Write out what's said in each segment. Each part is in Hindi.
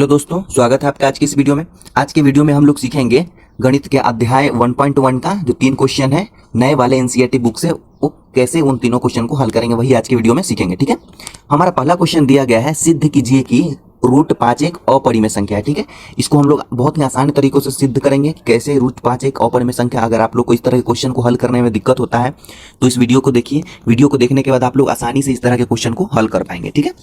हेलो दोस्तों, स्वागत है आपका आज की इस वीडियो में। आज के वीडियो में हम लोग सीखेंगे गणित के अध्याय 1.1 का जो 3 क्वेश्चन है नए वाले एनसीईआरटी बुक से, वो कैसे उन तीनों क्वेश्चन को हल करेंगे वही आज के वीडियो में सीखेंगे। ठीक है, हमारा पहला क्वेश्चन दिया गया है, सिद्ध कीजिए कि √5 एक अपरिमेय संख्या है। ठीक है, इसको हम लोग बहुत ही आसान तरीकों से सिद्ध करेंगे कि कैसे √5 एक अपरिमेय संख्या। अगर आप लोग को इस तरह के क्वेश्चन को हल करने में दिक्कत होता है तो इस वीडियो को देखिए। वीडियो को देखने के बाद आप लोग आसानी से इस तरह के क्वेश्चन को हल कर पाएंगे। ठीक है,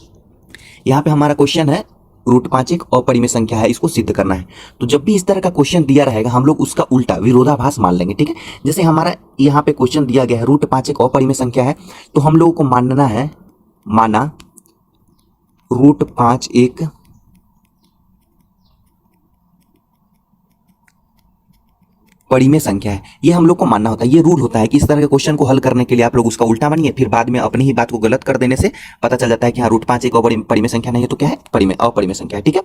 यहाँ पे हमारा क्वेश्चन है √5 एक अपरिमेय संख्या है, इसको सिद्ध करना है। तो जब भी इस तरह का क्वेश्चन दिया रहेगा हम लोग उसका उल्टा विरोधाभास मान लेंगे। ठीक है, जैसे हमारा यहाँ पे क्वेश्चन दिया गया है √5 एक अपरिमेय संख्या है, तो हम लोगों को माना √5 एक परिमेय संख्या है, ये हम लोग को मानना होता है। ये रूल होता है कि इस तरह के क्वेश्चन को हल करने के लिए आप लोग उसका उल्टा मानिए, फिर बाद में अपनी ही बात को गलत कर देने से पता चल जाता है कि हाँ √5 एक परिमेय संख्या नहीं है तो क्या है, अपरिमेय संख्या है। ठीक है,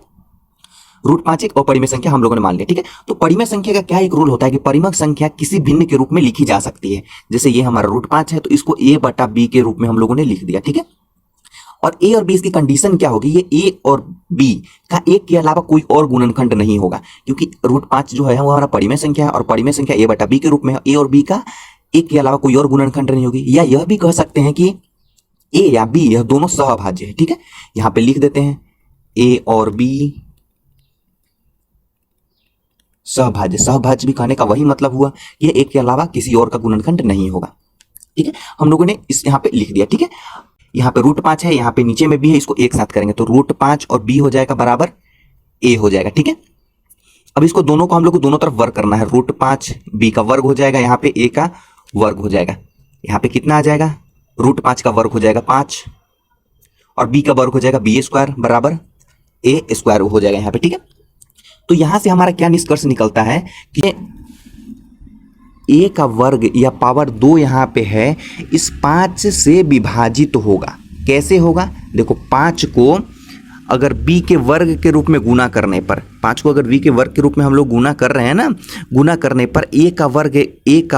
√5 एक अपरिमेय संख्या हम लोगों ने मान लिया। ठीक है, तो परिमेय संख्या का क्या एक रूल होता है कि परिमेय संख्या किसी भिन्न के रूप में लिखी जा सकती है। जैसे ये हमारा √5 है तो इसको a/b के रूप में हम लोगों ने लिख दिया। ठीक है, और a और b इसकी कंडीशन क्या होगी, ये a और b का एक के अलावा कोई और गुणनखंड नहीं होगा, क्योंकि √5 जो है वो हमारा परिमेय संख्या है और परिमेय संख्या a/b के रूप में है। a और b का एक के अलावा कोई और गुणनखंड नहीं होगी। या यह भी कह सकते हैं कि a या b यह दोनों सहभाज्य है। ठीक है, यहां पे लिख देते हैं a और b सहभाज्य। सहभाज्य भी कहने का वही मतलब हुआ, यह एक के अलावा किसी और का गुणनखंड नहीं होगा। ठीक है, हम लोगों ने इस यहां पे लिख दिया। ठीक है, यहाँ पे √5 है, यहाँ पे नीचे में भी है, इसको एक साथ करेंगे तो √5 और b हो जाएगा बराबर a हो जाएगा। ठीक है, अब इसको दोनों को हम लोग को दोनों तरफ वर्ग करना है। √5 b का वर्ग हो जाएगा, यहाँ पे a का वर्ग हो जाएगा। यहाँ पे कितना आ जाएगा, √5 का वर्ग हो जाएगा 5 और b का वर्ग हो जाएगा b² बराबर a² हो जाएगा यहाँ पे। ठीक है, तो यहां से हमारा क्या निष्कर्ष निकलता है कि a का वर्ग या पावर 2 यहाँ पे है, इस 5 से विभाजित होगा। कैसे होगा, देखो 5 को अगर b के वर्ग के रूप में गुना करने पर, 5 को अगर b के वर्ग के रूप में हम लोग गुना कर रहे हैं ना, गुना करने पर a का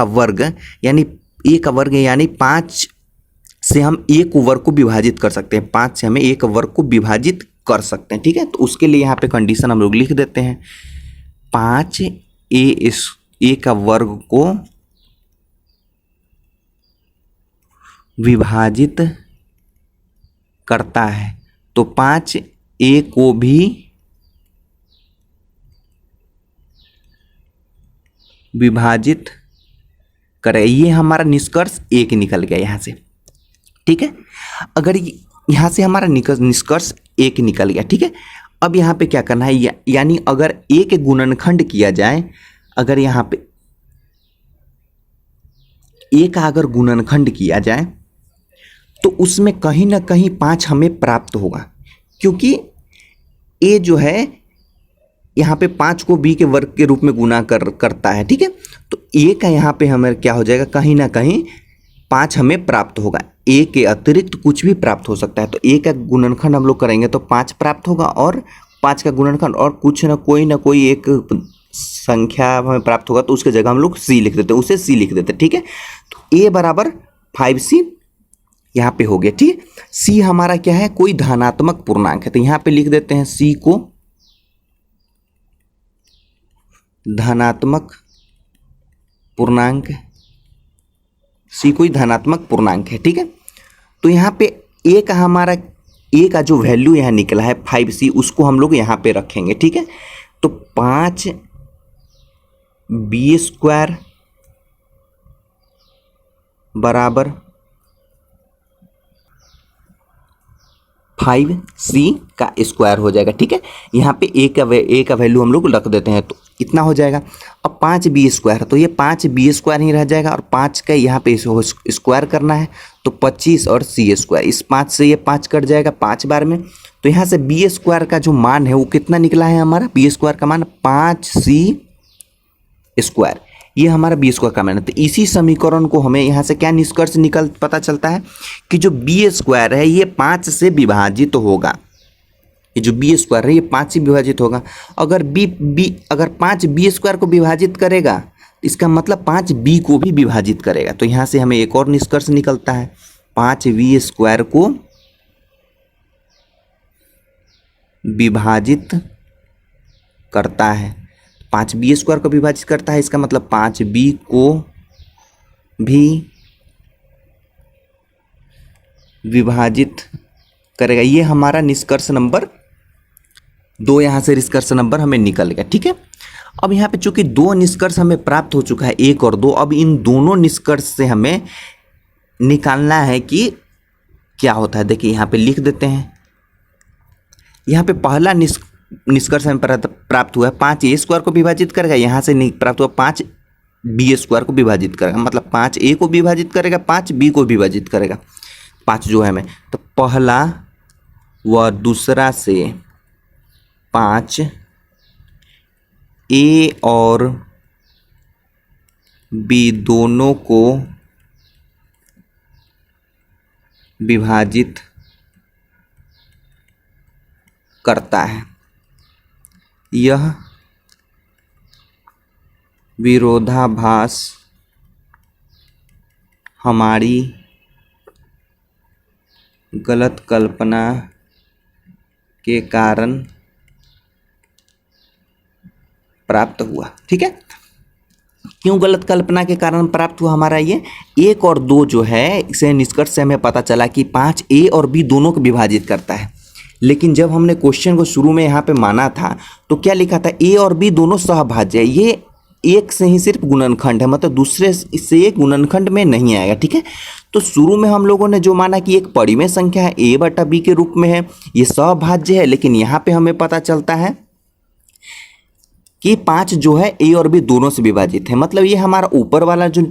वर्ग यानी 5 से हम a को वर्ग को विभाजित कर सकते हैं। 5 से हमें a का वर्ग को विभाजित कर सकते हैं। ठीक है, तो उसके लिए यहाँ पे कंडीशन हम लोग लिख देते हैं, 5a का वर्ग को विभाजित करता है, तो 5a को भी विभाजित करे। ये हमारा निष्कर्ष 1 निकल गया यहां से। ठीक है, अगर यहां से हमारा निष्कर्ष 1 निकल गया। ठीक है, अब यहां पे क्या करना है, यानी अगर a के गुणनखंड किया जाए, अगर यहाँ पे a का अगर गुणनखंड किया जाए तो उसमें कहीं ना कहीं 5 हमें प्राप्त होगा, क्योंकि a जो है यहाँ पे 5 को b के वर्ग के रूप में गुना करता है। ठीक है, तो a का यहाँ पे हमें क्या हो जाएगा, कहीं ना कहीं 5 हमें प्राप्त होगा। a के अतिरिक्त कुछ भी प्राप्त हो सकता है, तो a का गुणनखंड हम लोग करेंगे तो 5 प्राप्त होगा और 5 का गुणनखंड और कुछ ना कोई एक संख्या हमें प्राप्त होगा, तो उसके जगह हम लोग c लिख देते हैं, उसे c लिख देते हैं। ठीक है, तो a बराबर 5c यहाँ पे हो गया। ठीक है, c हमारा क्या है, कोई धनात्मक पूर्णांक है, तो यहाँ पे लिख देते हैं c को धनात्मक पूर्णांक, c कोई धनात्मक पूर्णांक है। ठीक है, तो यहाँ पे a का हमारा a का जो वैल्यू यहाँ निकला है 5c, उसको हम लोग यहाँ पे रखेंगे। ठीक है, तो 5b² बराबर 5c का स्क्वायर हो जाएगा। ठीक है, यहाँ पे a का वैल्यू हम लोग रख देते हैं तो इतना हो जाएगा। अब 5b² तो ये 5b² ही रह जाएगा और 5 का यहाँ पे स्क्वायर करना है तो 25 और c², इस 5 से ये 5 कट जाएगा 5 बार में, तो यहाँ से b² का जो मान है वो कितना निकला है, हमारा b² का मान 5c², ये हमारा b² का मान है। तो इसी समीकरण को हमें यहाँ से क्या निष्कर्ष पता चलता है कि जो b² है ये 5 से विभाजित होगा। ये जो b² है ये 5 से विभाजित होगा। अगर अगर 5 b² को विभाजित करेगा इसका मतलब 5b को भी विभाजित करेगा। तो यहाँ से हमें एक और निष्कर्ष निकलता है, 5v² को विभाजित करता है, 5b² को विभाजित करता है, इसका मतलब 5b को भी विभाजित करेगा। ये हमारा निष्कर्ष नंबर 2, यहाँ से निष्कर्ष नंबर हमें निकल गया। ठीक है, अब यहाँ पे चूंकि 2 निष्कर्ष हमें प्राप्त हो चुका है, 1 और 2, अब इन दोनों निष्कर्ष से हमें निकालना है कि क्या होता है। देखिए यहाँ पे लिख देते हैं। यहाँ पे पहला निष्कर्ष हमें प्राप्त हुआ है 5a² को विभाजित करेगा, यहाँ से प्राप्त हुआ 5b² को विभाजित करेगा, मतलब 5a को विभाजित करेगा, 5b को विभाजित करेगा, 5 जो है हमें, तो पहला व दूसरा से 5a और b दोनों को विभाजित करता है। यह विरोधाभास हमारी गलत कल्पना के कारण प्राप्त हुआ। ठीक है, क्यों गलत कल्पना के कारण प्राप्त हुआ हमारा ये 1 और 2 जो है, इसे निष्कर्ष से हमें पता चला कि 5a और b दोनों को विभाजित करता है। लेकिन जब हमने क्वेश्चन को शुरू में यहाँ पे माना था तो क्या लिखा था, a और b दोनों सहभाज्य है, ये एक से ही सिर्फ गुणनखंड है, मतलब दूसरे से एक गुणनखंड में नहीं आएगा। ठीक है, तो शुरू में हम लोगों ने जो माना कि एक परिमेय संख्या है a/b के रूप में है, ये सहभाज्य है, लेकिन यहाँ पे हमें पता चलता है कि 5 जो है a और b दोनों से विभाजित है। मतलब ये हमारा ऊपर वाला जो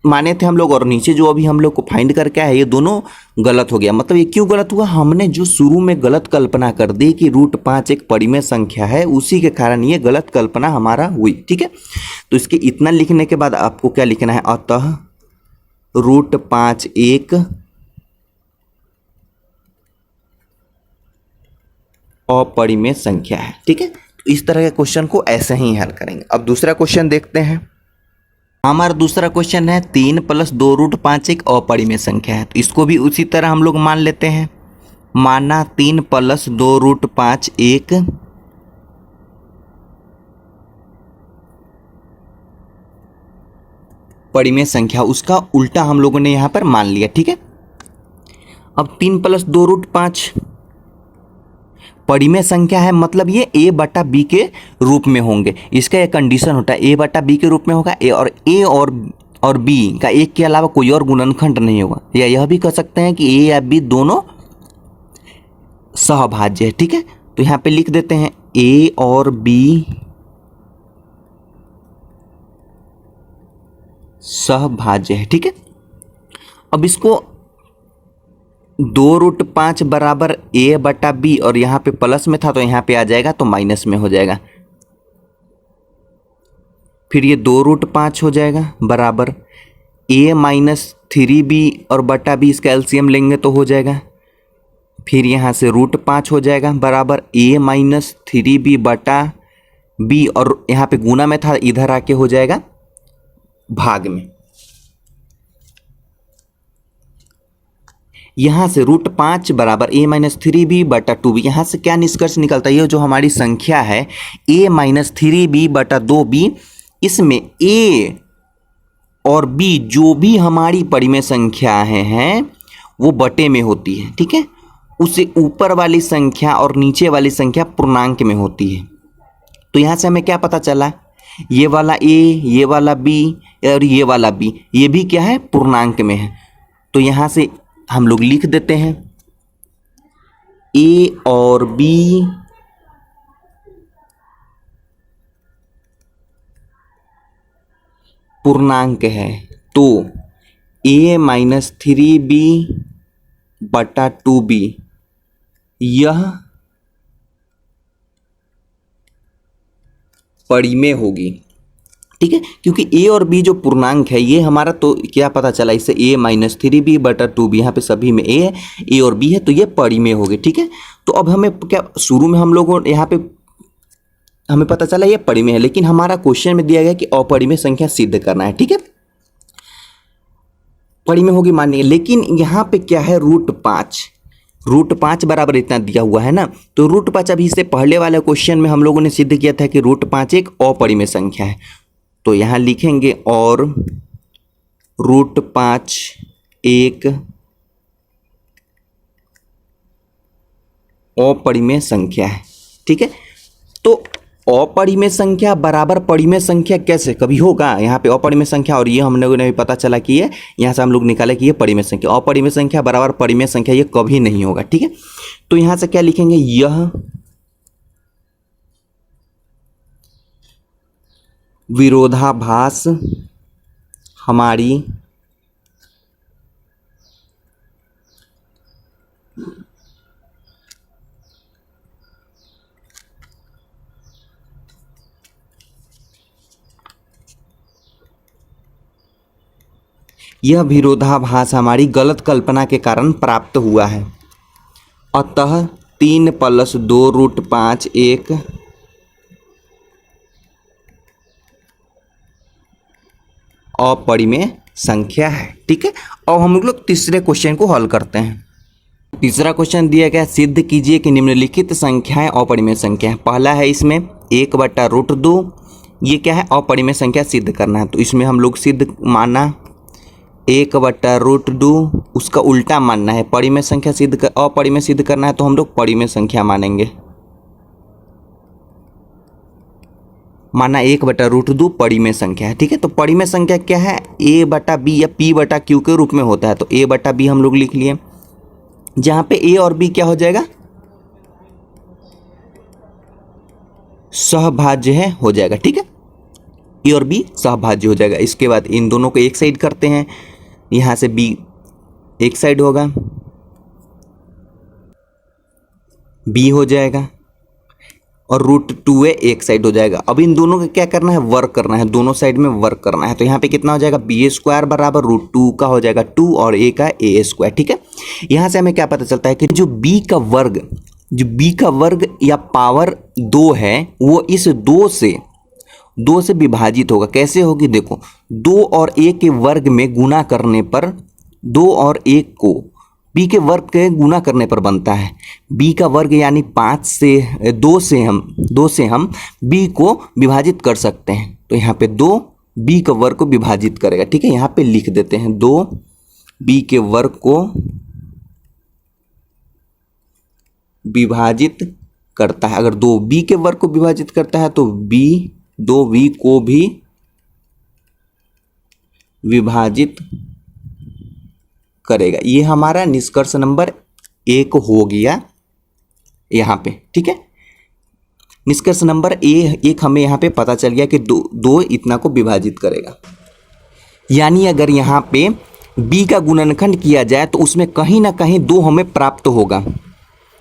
माने थे हम लोग और नीचे जो अभी हम लोग को फाइंड करके आए, ये दोनों गलत हो गया। मतलब ये क्यों गलत हुआ, हमने जो शुरू में गलत कल्पना कर दी कि √5 एक परिमेय संख्या है, उसी के कारण ये गलत कल्पना हमारा हुई। ठीक है, तो इसके इतना लिखने के बाद आपको क्या लिखना है, अतः √5 एक अपरिमेय संख्या है। ठीक है, तो इस तरह के क्वेश्चन को ऐसे ही हल करेंगे। अब दूसरा क्वेश्चन देखते हैं। हमारा दूसरा क्वेश्चन है 3 + 2√5 एक अपरिमेय संख्या है, तो इसको भी उसी तरह हम लोग मान लेते हैं। माना 3 + 2√5 एक परिमेय संख्या, उसका उल्टा हम लोगों ने यहाँ पर मान लिया। ठीक है, अब 3 + 2√5 परिमेय संख्या है, मतलब ये a/b के रूप में होंगे। इसका एक कंडीशन होता है, a/b के रूप में होगा, a और b का एक के अलावा कोई और गुणनखंड नहीं होगा, या यह भी कह सकते हैं कि a या b दोनों सहभाज्य है। ठीक है, तो यहाँ पे लिख देते हैं a और b सहभाज्य है। ठीक है, अब इसको 2√5 बराबर a/b, और यहाँ पे प्लस में था तो यहाँ पे आ जाएगा तो माइनस में हो जाएगा। फिर ये 2√5 हो जाएगा बराबर a - 3b और बटा b, इसका एलसीएम लेंगे तो हो जाएगा। फिर यहाँ से √5 हो जाएगा बराबर a - 3b बटा b, और यहाँ पे गुना में था, इधर आके हो जाएगा भाग में। यहाँ से √5 बराबर a - 3b बटा 2b, यहाँ से क्या निष्कर्ष निकलता है, ये जो हमारी संख्या है a - 3b बटा 2b, इसमें a और b जो भी हमारी परिमेय संख्याएं हैं वो बटे में होती है। ठीक है, उससे ऊपर वाली संख्या और नीचे वाली संख्या पूर्णांक में होती है। तो यहाँ से हमें क्या पता चला, ये वाला a, ये वाला b और ये वाला b, ये भी क्या है, पूर्णांक में है। तो यहाँ से हम लोग लिख देते हैं a और b पूर्णांक है, तो a - 3b बटा 2b यह परिमेय होगी। ठीक है, क्योंकि a और b जो पूर्णांक है ये हमारा, तो क्या पता चला इससे a - 3b बटा 2b, यहाँ पे सभी में a और b है, तो ये परिमेय होगी। ठीक है, तो अब हमें क्या, शुरू में हम लोगों यहाँ पे हमें पता चला ये परिमेय है, लेकिन हमारा क्वेश्चन में दिया गया कि अपरिमेय संख्या सिद्ध करना है। ठीक है, परिमेय होगी मानिए, लेकिन यहाँ पे क्या है, √5 √5 बराबर इतना दिया हुआ है ना, तो √5 अभी इससे पहले वाले क्वेश्चन में हम लोगों ने सिद्ध किया था कि √5 एक अपरिमेय संख्या है। तो यहाँ लिखेंगे और √5 एक अपरिमेय संख्या है। ठीक है, तो अपरिमेय संख्या बराबर परिमेय संख्या कैसे कभी होगा? यहाँ पे अपरिमेय संख्या और ये हम लोगों ने भी पता चला कि ये यहाँ से हम लोग निकाले कि ये परिमेय संख्या, अपरिमेय संख्या बराबर परिमेय संख्या ये कभी नहीं होगा। ठीक है, तो यहाँ से क्या लिखेंगे, यह विरोधाभास हमारी यह विरोधाभास हमारी गलत कल्पना के कारण प्राप्त हुआ है। अतः 3 + 2 √5 एक अपरिमेय संख्या है। ठीक है, अब हम लोग तीसरे क्वेश्चन को हल करते हैं। तीसरा क्वेश्चन दिया गया, सिद्ध कीजिए कि निम्नलिखित संख्याएं अपरिमेय संख्या है। पहला है इसमें 1/√2, ये क्या है, अपरिमेय संख्या सिद्ध करना है। तो इसमें हम लोग सिद्ध माना 1/√2, उसका उल्टा मानना है, परिमेय संख्या अपरिमेय सिद्ध करना है तो हम लोग परिमेय संख्या मानेंगे। माना 1/√2 परिमेय संख्या है। ठीक है, तो परिमेय संख्या क्या है, a/b या p/q के रूप में होता है। तो a/b हम लोग लिख लिए, जहां पे a और b क्या हो जाएगा, सहभाज्य है हो जाएगा। ठीक है, a और b सहभाज्य हो जाएगा। इसके बाद इन दोनों को एक साइड करते हैं, यहां से b एक साइड होगा, b हो जाएगा और √2a एक साइड हो जाएगा। अब इन दोनों का क्या करना है, वर्क करना है, दोनों साइड में वर्क करना है। तो यहाँ पे कितना हो जाएगा, b² बराबर √2 का हो जाएगा 2 और a का a²। ठीक है, यहाँ से हमें क्या पता चलता है कि जो b का वर्ग या पावर 2 है वो इस 2 से विभाजित होगा। कैसे होगी, देखो 2 और a के वर्ग में गुना करने पर 2 और 1 को b के वर्ग के गुना करने पर बनता है। b का वर्ग यानी 2 से हम b को विभाजित कर सकते हैं। तो यहाँ पे 2 b के वर्ग को विभाजित करेगा। ठीक है, यहाँ पे लिख देते हैं 2 b के वर्ग को विभाजित करता है। अगर 2 b के वर्ग को विभाजित करता है तो 2b को भी विभाजित करेगा। ये हमारा निष्कर्ष नंबर 1 हो गया यहाँ पे। ठीक है, निष्कर्ष नंबर 1 हमें यहाँ पे पता चल गया कि 2 इतना को विभाजित करेगा। यानी अगर यहाँ पे b का गुणनखंड किया जाए तो उसमें कहीं ना कहीं 2 हमें प्राप्त होगा।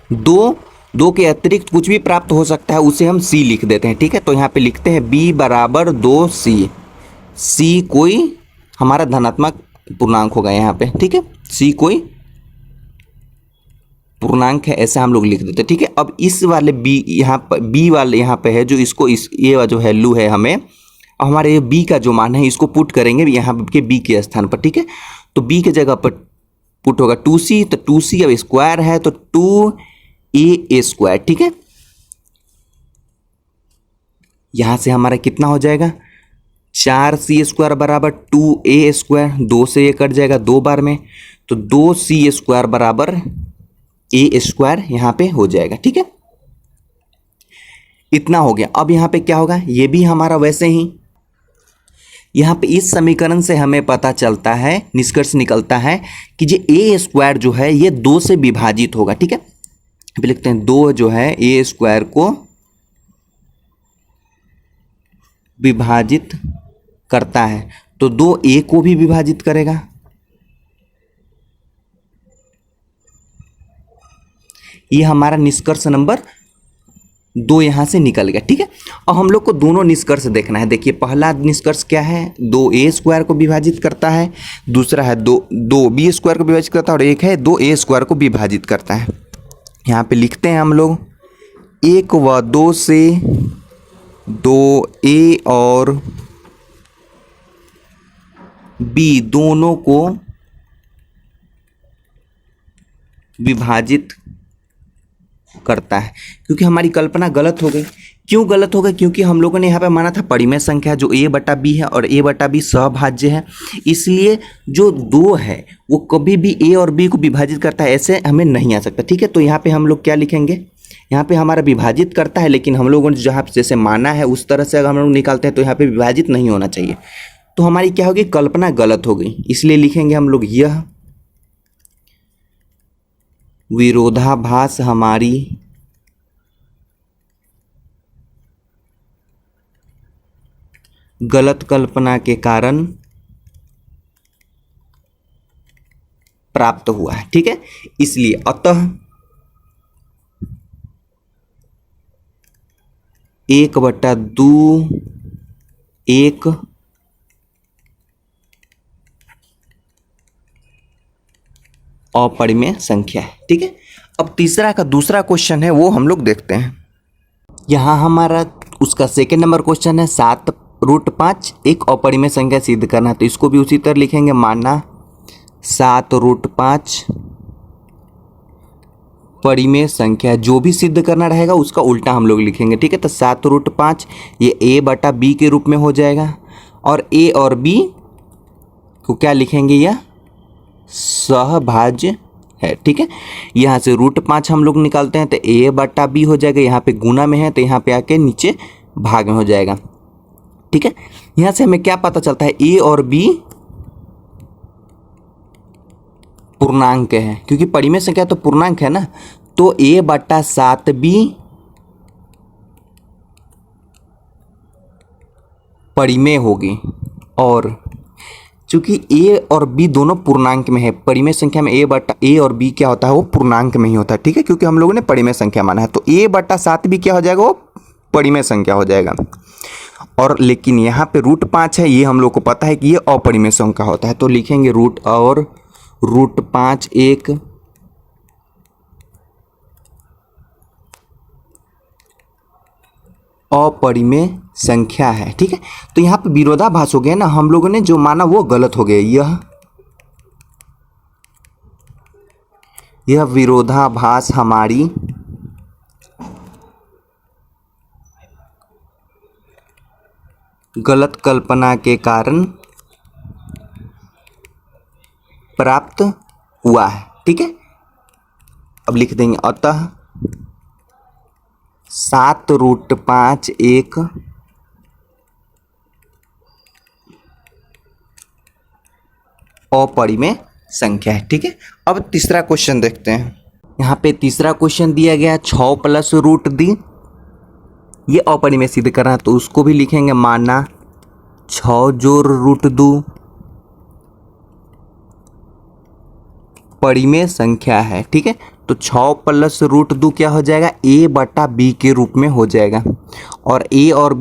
2 के अतिरिक्त कुछ भी प्राप्त हो सकता है, उसे हम c लिख देते हैं। ठीक है, तो यहाँ पे लिखते हैं b = 2c। c कोई हमारा धनात्मक पूर्णांक होगा यहाँ पे। ठीक है, c कोई पूर्णांक है, ऐसा हम लोग लिख देते हैं। ठीक है, अब इस वाले b वाले यहाँ पे है जो इसको ये जो वैल्यू है हमें, हमारे b का जो मान है इसको पुट करेंगे यहाँ के b के स्थान पर। ठीक है, तो b के जगह पर पुट होगा 2c, तो 2c अब स्क्वायर है तो 2a²। ठीक है, यहां से हमारा कितना हो जाएगा, 4c² बराबर 2a², 2 से ये कट जाएगा 2 बार में, तो 2c² बराबर a² यहाँ पे हो जाएगा। ठीक है, इतना हो गया। अब यहाँ पे क्या होगा, ये भी हमारा वैसे ही, यहाँ पे इस समीकरण से हमें पता चलता है, निष्कर्ष निकलता है कि ये a² जो है ये 2 से विभाजित होगा। ठीक है, अभी लिखते हैं 2 जो है a² को विभाजित करता है, तो 2a को भी विभाजित करेगा। ये हमारा निष्कर्ष नंबर 2 यहां से निकल गया। ठीक है, और हम लोग को दोनों निष्कर्ष देखना है। देखिए पहला निष्कर्ष क्या है, 2a² को विभाजित करता है, दूसरा है 2b² को विभाजित करता है, और एक है 2a² को विभाजित करता है। यहाँ पे लिखते हैं हम लोग 1 व 2 से 2a और b दोनों को विभाजित करता है, क्योंकि हमारी कल्पना गलत हो गई। क्यों गलत हो गई? क्योंकि हम लोगों ने यहाँ पे माना था परिमेय संख्या जो a बटा b है और a बटा b सहभाज्य है, इसलिए जो 2 है वो कभी भी a और b को विभाजित करता है ऐसे हमें नहीं आ सकता। ठीक है, तो यहाँ पे हम लोग क्या लिखेंगे, यहाँ पे हमारा विभाजित करता है, लेकिन हम लोगों ने जहाँ जैसे माना है उस तरह से अगर हम लोग निकालते हैं तो यहाँ पे विभाजित नहीं होना चाहिए। तो हमारी क्या होगी, कल्पना गलत हो गई, इसलिए लिखेंगे हम लोग यह विरोधाभास हमारी गलत कल्पना के कारण प्राप्त हुआ है। ठीक है, इसलिए अतः 1/2 एक अपरिमेय संख्या है। ठीक है, अब तीसरा का दूसरा क्वेश्चन है वो हम लोग देखते हैं। यहाँ हमारा उसका सेकेंड नंबर क्वेश्चन है 7√5 एक अपरिमेय संख्या सिद्ध करना, तो इसको भी उसी तरह लिखेंगे, माना 7√5 परिमेय संख्या, जो भी सिद्ध करना रहेगा उसका उल्टा हम लोग लिखेंगे। ठीक है, तो 7√5 ये a बटा b के रूप में हो जाएगा, और a और b को क्या लिखेंगे, यह सहभाज्य है। ठीक है, यहाँ से √5 हम लोग निकालते हैं तो a बटा b हो जाएगा, यहाँ पे गुना में है तो यहाँ पे आके नीचे भाग में हो जाएगा। ठीक है, यहाँ से हमें क्या पता चलता है, a और b पूर्णांक है, क्योंकि परिमेय संख्या तो पूर्णांक है ना, तो a बटा 7b परिमेय होगी, और चूंकि a और b दोनों पूर्णांक में है, परिमेय संख्या में a और b क्या होता है, वो पूर्णांक में ही होता है। ठीक है, क्योंकि हम लोगों ने परिमेय संख्या माना है, तो a बटा 7b क्या हो जाएगा, वो परिमेय संख्या हो जाएगा। और लेकिन यहाँ पे √5 है, ये हम लोग को पता है कि ये अपरिमेय संख्या होता है, तो लिखेंगे √5 एक अपरिमेय संख्या है। ठीक है, तो यहाँ पे विरोधाभास हो गया ना, हम लोगों ने जो माना वो गलत हो गया। यह विरोधाभास हमारी गलत कल्पना के कारण प्राप्त हुआ है। ठीक है, अब लिख देंगे अतः 7√5 एक अपरिमेय संख्या है। ठीक है, अब तीसरा क्वेश्चन देखते हैं। यहाँ पे तीसरा क्वेश्चन दिया गया 6 + √d, ये अपरिमेय सिद्ध करना है, तो उसको भी लिखेंगे, माना 6 जोड़ √2 परिमेय संख्या है। ठीक है, तो 6 + √2 क्या हो जाएगा, a बटा b के रूप में हो जाएगा, और a और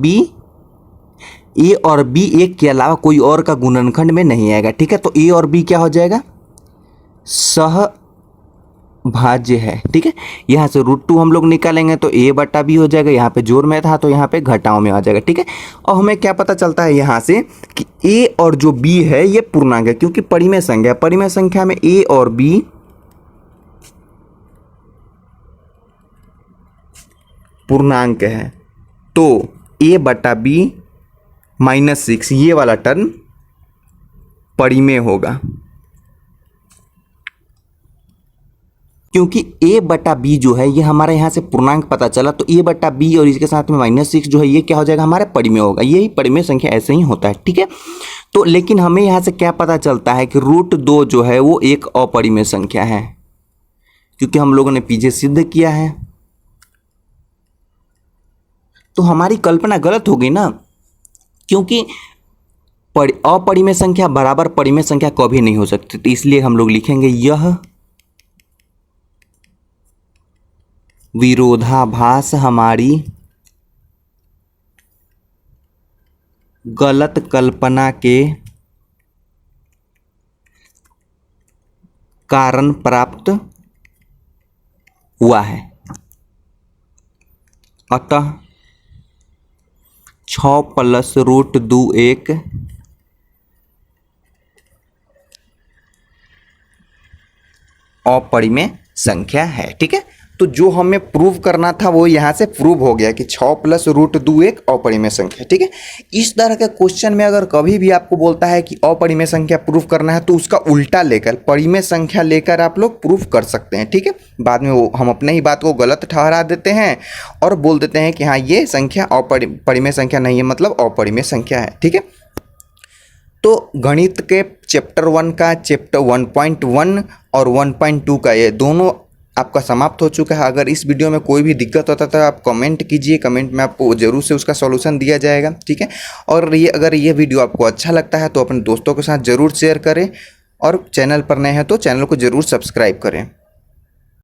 b एक के अलावा कोई और का गुणनखंड में नहीं आएगा। ठीक है, तो a और b क्या हो जाएगा, सहभाज्य है। ठीक है, यहाँ से √2 हम लोग निकालेंगे तो a बटा b हो जाएगा, यहाँ पे जोड़ में था तो यहाँ पे घटाव में आ जाएगा। ठीक है, और हमें क्या पता चलता है यहाँ से कि a और जो b है ये पूर्णांक है, क्योंकि परिमेय संख्या में a और b पूर्णांक है, तो a बटा b -6 ये वाला टर्म परिमेय होगा, क्योंकि a बटा b जो है ये हमारे यहाँ से पूर्णांक पता चला, तो a बटा b और इसके साथ में -6 जो है ये क्या हो जाएगा, हमारा परिमेय होगा। यही परिमेय संख्या ऐसे ही होता है। ठीक है, तो लेकिन हमें यहाँ से क्या पता चलता है कि √2 जो है वो एक अपरिमेय संख्या है, क्योंकि हम लोगों ने पीछे सिद्ध किया है। तो हमारी कल्पना गलत हो गई ना, क्योंकि अपरिमेय संख्या बराबर परिमेय संख्या कभी नहीं हो सकती, तो इसलिए हम लोग लिखेंगे यह विरोधाभास हमारी गलत कल्पना के कारण प्राप्त हुआ है। अतः 6 + √2 एक अपरिमेय संख्या है। ठीक है, तो जो हमें प्रूव करना था वो यहाँ से प्रूव हो गया कि 6 प्लस रूट 2 एक अपरिमेय संख्या। ठीक है, इस तरह के क्वेश्चन में अगर कभी भी आपको बोलता है कि अपरिमेय संख्या प्रूव करना है तो उसका उल्टा लेकर परिमेय संख्या लेकर आप लोग प्रूव कर सकते हैं। ठीक है, बाद में वो हम अपने ही बात को गलत ठहरा देते हैं और बोल देते हैं कि हाँ ये संख्या परिमेय संख्या नहीं है, मतलब अपरिमेय संख्या है। ठीक है, तो गणित के चैप्टर 1 का चैप्टर 1.1 और 1.2 का ये दोनों आपका समाप्त हो चुका है। अगर इस वीडियो में कोई भी दिक्कत होता है तो आप कमेंट कीजिए, कमेंट में आपको ज़रूर से उसका सॉल्यूशन दिया जाएगा। ठीक है, और ये अगर ये वीडियो आपको अच्छा लगता है तो अपने दोस्तों के साथ ज़रूर शेयर करें और चैनल पर नए हैं तो चैनल को ज़रूर सब्सक्राइब करें।